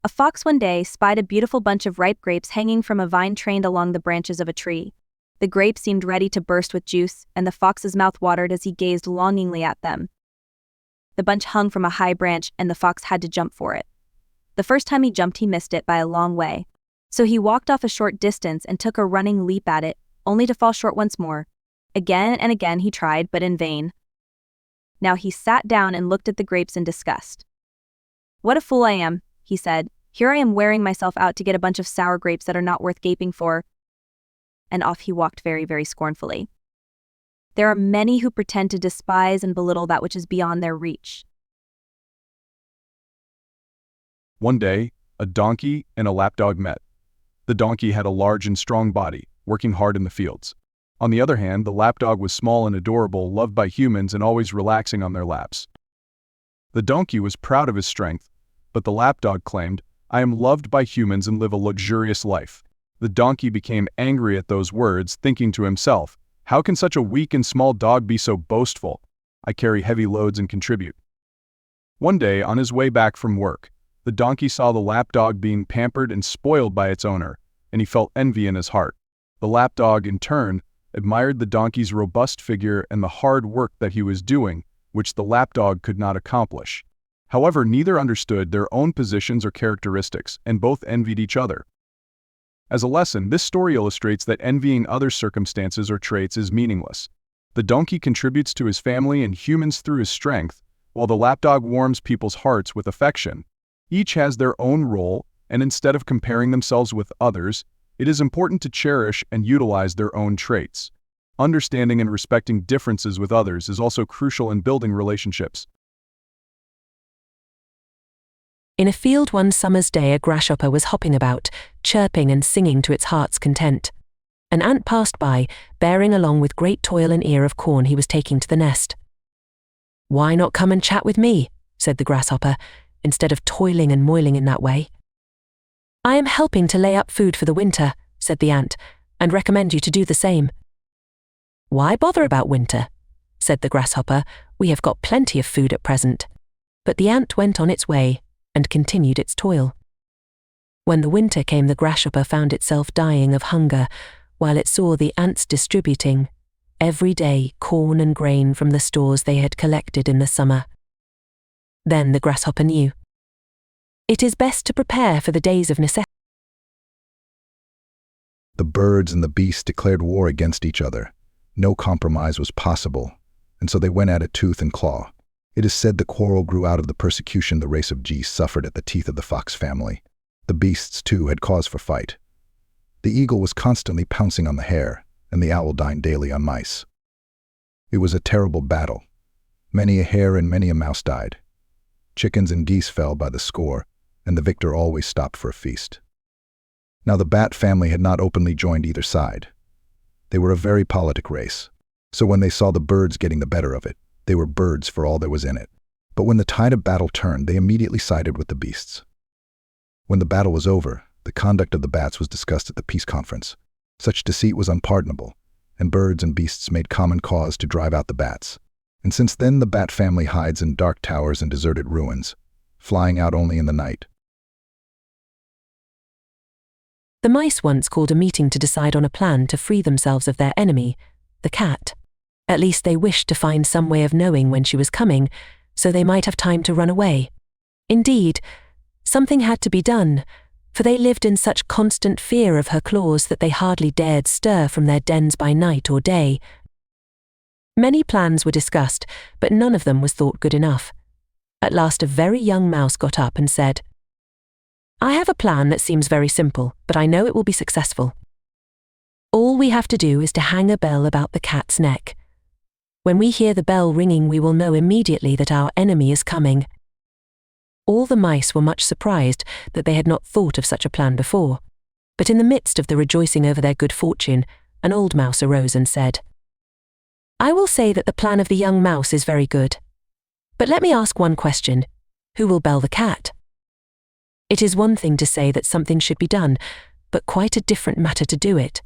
A fox one day spied a beautiful bunch of ripe grapes hanging from a vine trained along the branches of a tree. The grapes seemed ready to burst with juice, and the fox's mouth watered as he gazed longingly at them. The bunch hung from a high branch, and the fox had to jump for it. The first time he jumped, he missed it by a long way. So he walked off a short distance and took a running leap at it, only to fall short once more. Again and again he tried, but in vain. Now he sat down and looked at the grapes in disgust. "What a fool I am," he said. "Here I am wearing myself out to get a bunch of sour grapes that are not worth gaping for." And off he walked very, very scornfully. There are many who pretend to despise and belittle that which is beyond their reach. One day, a donkey and a lapdog met. The donkey had a large and strong body, working hard in the fields. On the other hand, the lapdog was small and adorable, loved by humans and always relaxing on their laps. The donkey was proud of his strength, but the lapdog claimed, "I am loved by humans and live a luxurious life." The donkey became angry at those words, thinking to himself, "How can such a weak and small dog be so boastful? I carry heavy loads and contribute." One day, on his way back from work, the donkey saw the lapdog being pampered and spoiled by its owner, and he felt envy in his heart. The lapdog, in turn, admired the donkey's robust figure and the hard work that he was doing, which the lapdog could not accomplish. However, neither understood their own positions or characteristics, and both envied each other. As a lesson, this story illustrates that envying others' circumstances or traits is meaningless. The donkey contributes to his family and humans through his strength, while the lapdog warms people's hearts with affection. Each has their own role, and instead of comparing themselves with others, it is important to cherish and utilize their own traits. Understanding and respecting differences with others is also crucial in building relationships. In a field one summer's day, a grasshopper was hopping about, chirping and singing to its heart's content. An ant passed by, bearing along with great toil an ear of corn he was taking to the nest. "Why not come and chat with me?" said the grasshopper, "instead of toiling and moiling in that way?" "I am helping to lay up food for the winter," said the ant, "and recommend you to do the same." "Why bother about winter?" said the grasshopper. "We have got plenty of food at present." But the ant went on its way and continued its toil. When the winter came, the grasshopper found itself dying of hunger, while it saw the ants distributing, every day, corn and grain from the stores they had collected in the summer. Then the grasshopper knew. It is best to prepare for the days of necessity. The birds and the beasts declared war against each other. No compromise was possible, and so they went at it tooth and claw. It is said the quarrel grew out of the persecution the race of geese suffered at the teeth of the fox family. The beasts, too, had cause for fight. The eagle was constantly pouncing on the hare, and the owl dined daily on mice. It was a terrible battle. Many a hare and many a mouse died. Chickens and geese fell by the score, and the victor always stopped for a feast. Now the bat family had not openly joined either side. They were a very politic race, so when they saw the birds getting the better of it, they were birds for all there was in it. But when the tide of battle turned, they immediately sided with the beasts. When the battle was over, the conduct of the bats was discussed at the peace conference. Such deceit was unpardonable, and birds and beasts made common cause to drive out the bats. And since then the bat family hides in dark towers and deserted ruins, flying out only in the night. The mice once called a meeting to decide on a plan to free themselves of their enemy, the cat. At least they wished to find some way of knowing when she was coming, so they might have time to run away. Indeed, something had to be done, for they lived in such constant fear of her claws that they hardly dared stir from their dens by night or day. Many plans were discussed, but none of them was thought good enough. At last a very young mouse got up and said, "I have a plan that seems very simple, but I know it will be successful. All we have to do is to hang a bell about the cat's neck. When we hear the bell ringing, we will know immediately that our enemy is coming." All the mice were much surprised that they had not thought of such a plan before. But in the midst of the rejoicing over their good fortune, an old mouse arose and said, "I will say that the plan of the young mouse is very good. But let me ask one question. Who will bell the cat?" It is one thing to say that something should be done, but quite a different matter to do it.